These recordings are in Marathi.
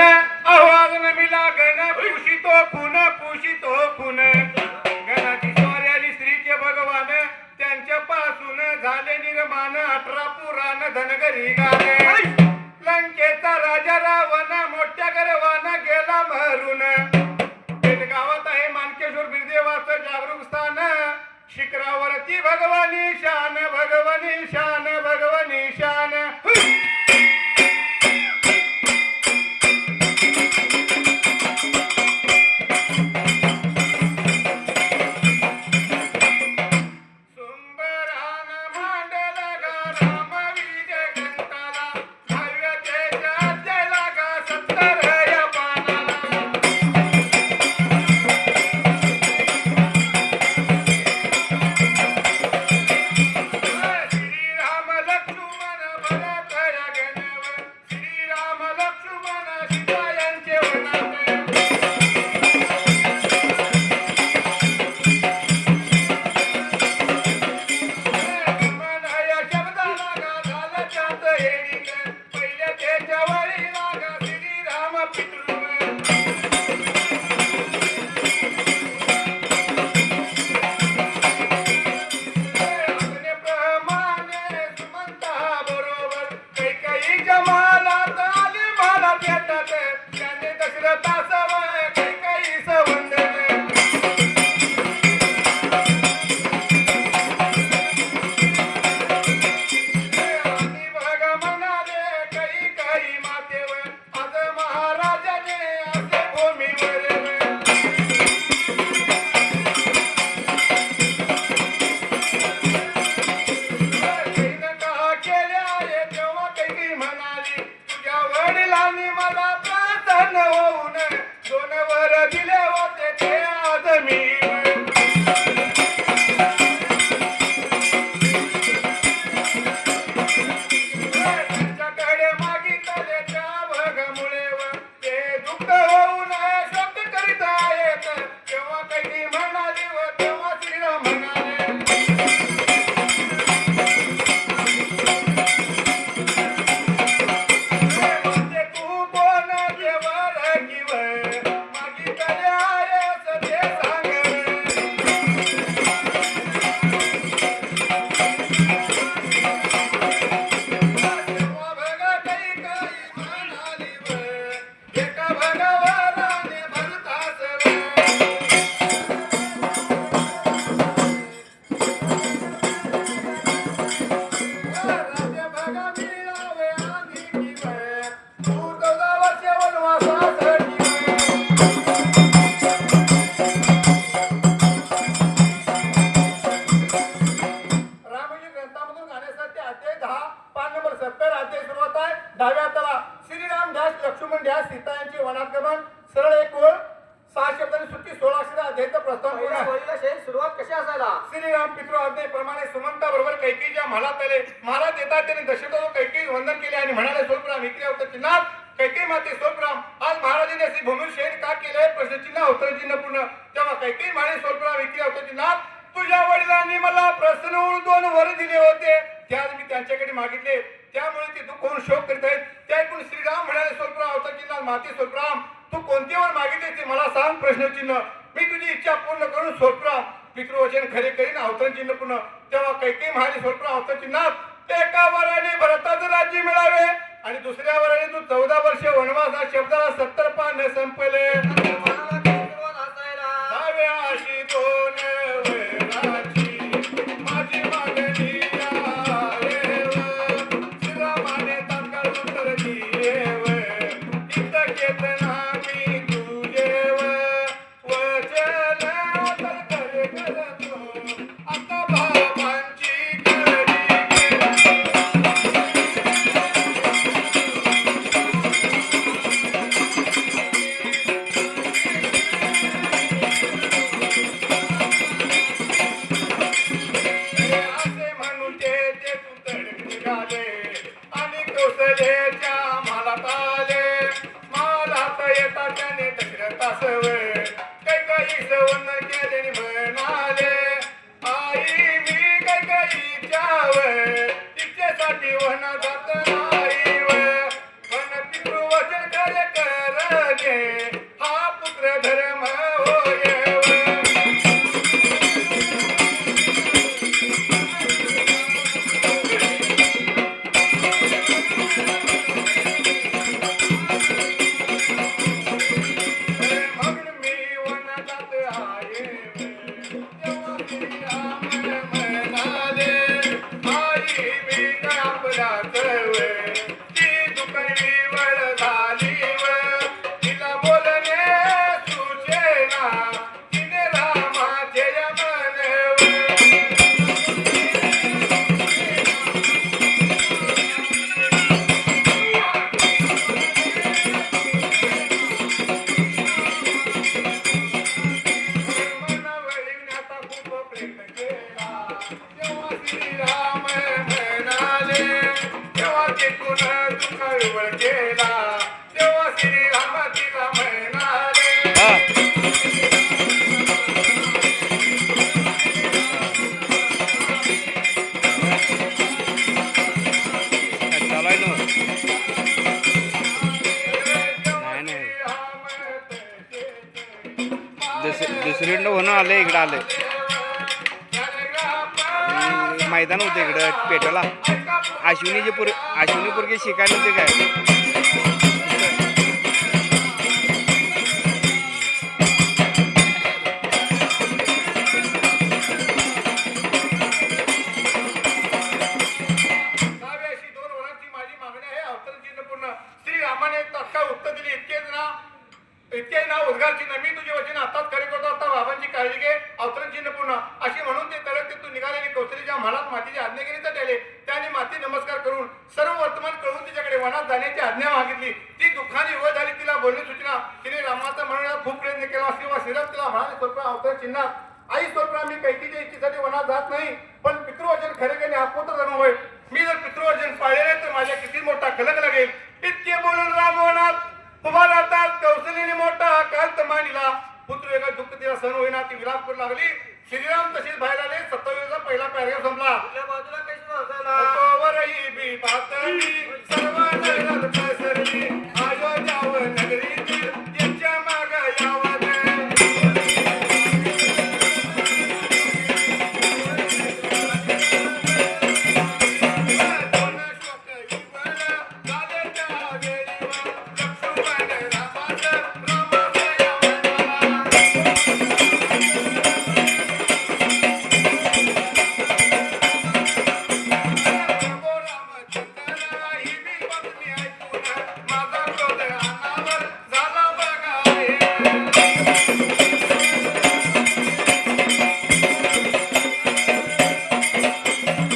आवाज न मिला गण पुषितो खुन गणाची स्वारी आली श्रीचे भगवान त्यांच्या पासून झाले निर्माण 18 पुराण धनगरी गाणे लंकेचा राजा रावण मोठ्या गर्वानं गेला मरून गावात आहे मानकेश्वर बिरदेवाचं जागरूक स्थान शिखरावरती भगवानी शान भगवानी शान भगवानी शान तुझ्या वडिलांनी मला प्रश्न होऊन 2 वर दिले होते त्यात मी त्यांच्याकडे मागितले त्यामुळे ते दुःख होऊन शोक करीत आहेत त्या ऐकून श्रीराम म्हणाले स्वल्पराम अवतारचिन्ह माते स्वल्पराम तू कोणते वर मागितले ते मला सांग प्रश्नचिन्ह मी तुझी इच्छा पूर्ण करून स्वल्पराम पितृवचन खरे करीन अवतारचिन्ह पूर्ण तेव्हा कैकेयी म्हणाली स्वल्पराम अवतारचिन्हात एका वराने भरताचं राज्य मिळावे आणि दुसऱ्या वराने तू 14 वर्ष वनवास हा शब्दाला 70 पान संपले अशी 2 माझी मागणी श्रीरामाने तात्काळ उत्तर दिलेव इतकेतना मी तुझेव वचन तर करे करतो आता बाबांची कळली दे हा पुत्र धर्म होय व. मग मी वनात आहे तेव्हा श्रीराम म्हणाले आई मी काय आपला चळवे ती दुकडी वळ झाली व तिला बोलणे सुचेना तिने रामाचे म्हणव. मनवळीण्याचा खूप प्रयत्न केला तेव्हा श्रीराम म्हणाले तेव्हा तिथून दुखळवळ केला तेव्हा श्रीराम तिला म्हणाले. चालू आहे ना. दुसरीकडनं होणं आलं इकडं आलं. मैदान होतं इकडं पेटाला. अश्विनी पोरगे शिकायला होते काय. अशी 2 वरांची माझी मागणी आहे अवतरण चिन्ह पूर्ण. श्रीरामाने तात्काळ उत्तर दिले इतके ना उद्गार चिन्ह मी तुझे वचन आताच खरे करतो आता बाबांची काळजी घे अवतरण चिन्ह पूर्ण अशी म्हणून ते तळक तिथून निघालेले कौशलीच्या महालात मातीची आज्ञागिरीचा त्याले त्याने माती नमस्कार करून सर्व वर्तमान कळून तिच्याकडे वनात जाण्याची आज्ञा मागितली. ती दुःखाने व झाली तिला बोलणी सूचना तिने रामाचा म्हणण्याचा खूप प्रयत्न केला किंवा श्रीराम तिला म्हणाले स्वरूप अवतरण चिन्हात आई स्वरूप मी कैकीच्या इच्छेसाठी वनात जात नाही पण पितृवचन खरे करणे हा पुत्र धर्म होय. मी जर पितृवचन पाळले तर माझ्या किती मोठा कलंक लागेल. इतके बोलून राम वनात उभा राहतात. कौशलीने मोठा कांत मांडला पुत्र वेगळा दुःख तिला सहन होईना ती विलाप करू लागली. श्रीराम तसेच बाहेर आले. 27चा पहिला पॅरेग्राफ संपला. बाजूला कैसे तोवरही बी पातळी सर्व नगरात पसरली अयोध्या व नगरीतील त्यांच्या माग यावं दे. दोन शोक युवल झाले त्या वेळीवर लक्ष्मण रामाचं रामाचं यावं. प्रभो रामचंद्र ही मी बातमी ऐकून माझा क्रोध अनावर झाला बघा हे.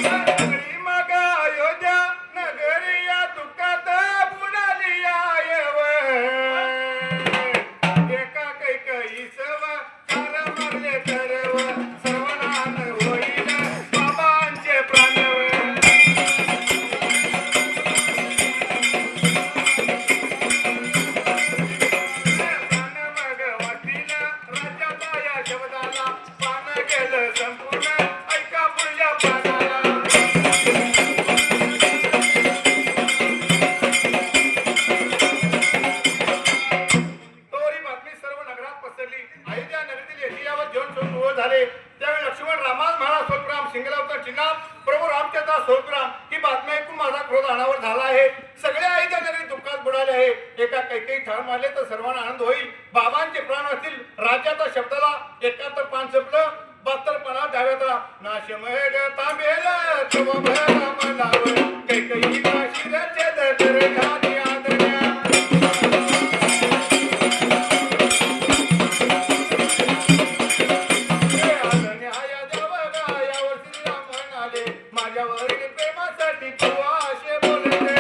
सगळी मग अयोध्या नगरी या दुःखात बुडाली आहे व. एका कैकईसव कार मारले तर व सर्वनाश होईल बाबांचे प्राण व. प्राण मग वाटील राज्याचा या शब्दाला पान गेलं संपूर्ण ऐका पुढल्या पानाला. तोरी बातमी सर्व नगरात पसरली. अयोध्या नगरीतील येशियावर जेवण सुरू झाले त्यावेळी लक्ष्मण रामास म्हणा स्वरूपराम शिंगलावता चिन्हा प्रभू रामचंद्र स्वरूपराम ही बातमी ऐकून माझा क्रोध अनावर झाला आहे. सगळे अयोध्या नगरी दुःखात बुडाले आहे. एका कैकेयी ठार मारले तर सर्वांना आनंद होईल. बाबांचे प्राण असतील राज्याचा शब्दाला 71 पान संपलं 72 पाना द्याव्याचा नाश मग तांबेल तव भरा मनावर कैकेयी शिरचे दर ध्यानी आदर्या. माझ्यावरील प्रेमासाठी तू असे बोलते.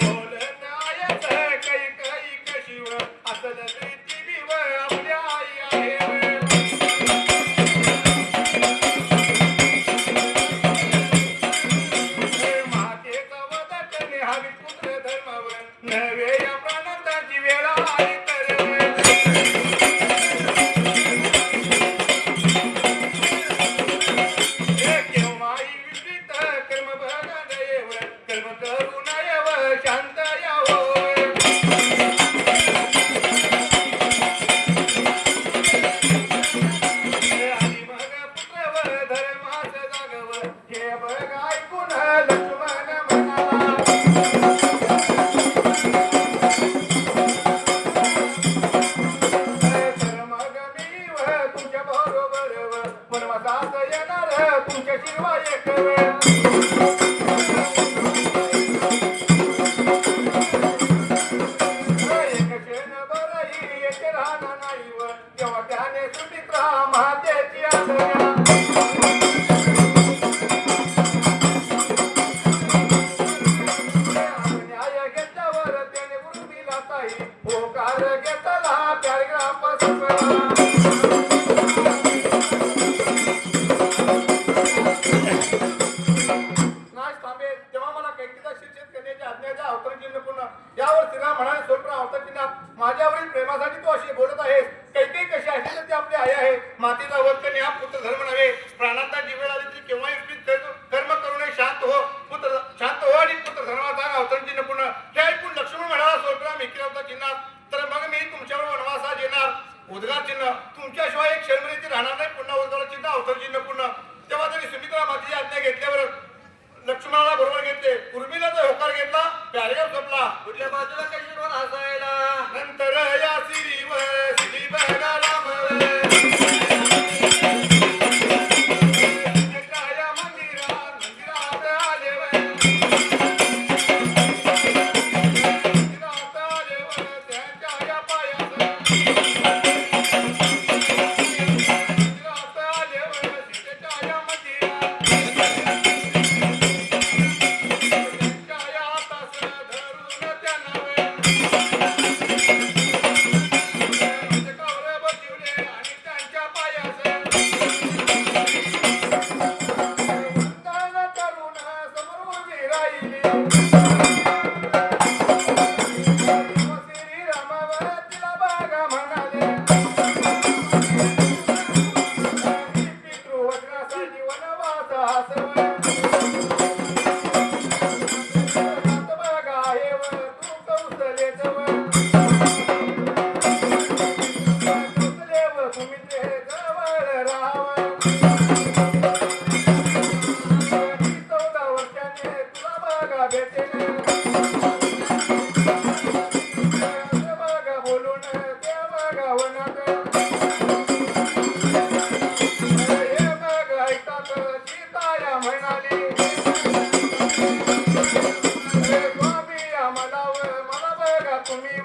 बोलत आहेस काही काही कशी व असं ती बी व आपल्या आई आहे व. बघ ऐकून लक्ष्मण म्हणाला तर मग मी तुमच्या बरोबर वनवासात येणार तुमच्या शिवाय एक वेळ एक क्षणभरही येथे राहणार नाही व तेव्हा त्याने सुमित्रा महातेची आज्ञा न्याय घेतल्यावर त्याने गुरुमीला ताई होकार घेतला पॅराग्राफ संपला नाश थांबेल तेव्हा मला कैकेयीचा शिक्षित करण्याची आज्ञा अवतरण चिन्ह पूर्ण यावर श्रीराम म्हणाले स्वरूप अवतरण चिन्हात माझ्यावरील प्रेमासाठी तू अशी बोलत आहेस कैकेयी कशी असली तर ती आपली आई आहे मातेचा वध करणे हा पुत्र धर्म नव्हे प्राणांना जीवेळ आली तरी केव्हाही युक्तित कर्म करू नये शांत हो पुत्र शांत हो आणि पुत्र धर्माचा अवतरण चिन्ह पूर्ण हे ऐकून लक्ष्मण म्हणाला स्वरूपराम एकीरावता चिन्हात तर मग मी तुमच्यावर वनवासात येणार उद्गार चिन्ह तुमच्याशिवाय एक क्षणभर राहणार नाही पुन्हा उद्गार चिन्ह अवतरण चिन्ह पूर्ण तेव्हा त्यांनी सुमित्रा मातेची आज्ञा घेतल्यावर लक्ष्मणाला बरोबर घेतले उर्मिला तर होकार घेतला पॅरेग्राफ संपला कुठल्या बाजूला कशी हसायला नंतर या श्री बघा राम मंदिरात आले त्यांच्या या पायात आले सीतेच्या या मंदिरात त्यांच्या हातास धरून त्यांना जगावर बसवले आणि त्यांच्या पायास वंदन करून समोर उभी राहिली श्रीरामावर तिला बघा म्हणाले पितृवचनासाठी वनवास हासव बघा हे तू कौशलेच कौशलेव सुमित्रे जवळ राहावं 14 वर्षाने तुला बघा भेटेल बघा बोलून ते बघा वनात हे बघ ऐकतात सीताया म्हणाली स्वामी आम्हाला मला बघा तुम्ही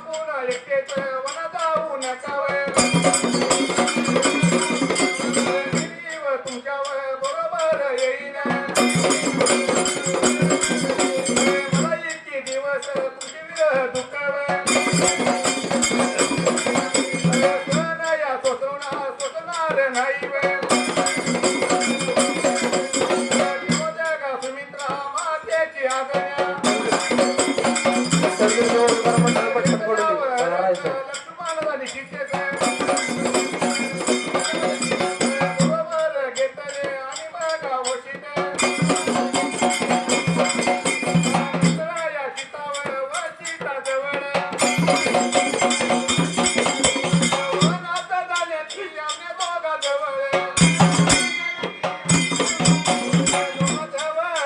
पुन्हा एकटेच वन जाऊ नका तुमच्यावर बरोबर येईन मला इतके दिवस तुझे विरह दुःखाव या सोसणार नाही जगा सुमित्रा मातेची आज्ञा लक्ष्मणाला निश्चित बरोबर घेतले आणि बघा वशित या सीतावर वशिता जवळ वनात जाण्याची आम्ही दोघा जवळ जवळ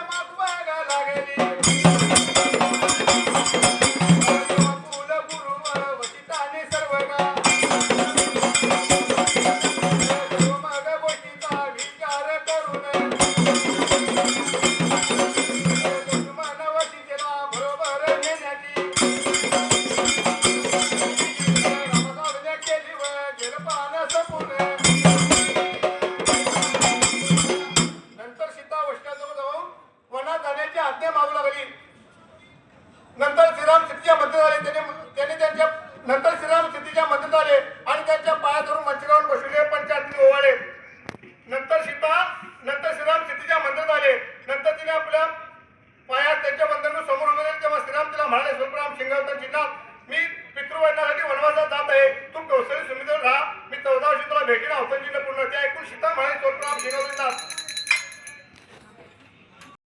मग बघा लागली वशिताने सर्वगा मग गोष्टीचा विचार करून लक्ष्मण वशितेला बरोबर नेण्याची रामसाधने केली व गेलं पान सपून नंतर सीता वशिताजवळ जाऊन वनात जाण्याची आज्ञा मागू लागली नंतर श्रीराम सीतेच्या मदत आले नंतर श्रीराम सीतेच्या मदत आले आणि त्यांच्या पाया धरून मंचरावर बसविले पंचायतीने ओवाळले नंतर श्रीराम सीतेच्या मदत आले नंतर तिने आपल्या पायात त्यांच्या बंधनावर समोर उभे राहिले तेव्हा श्रीराम तिला म्हणाले स्वरूपराम शिंगावता चिन्हात मी पितृवंदनासाठी वनवासात जात आहे तू कौशल्य सुमित्रेवर राहा मी 14 वर्षी तुला भेटीला अवतरण चिन्ह पूर्ण ते ऐकून सीता म्हणाले स्वरूपराम शिंगावता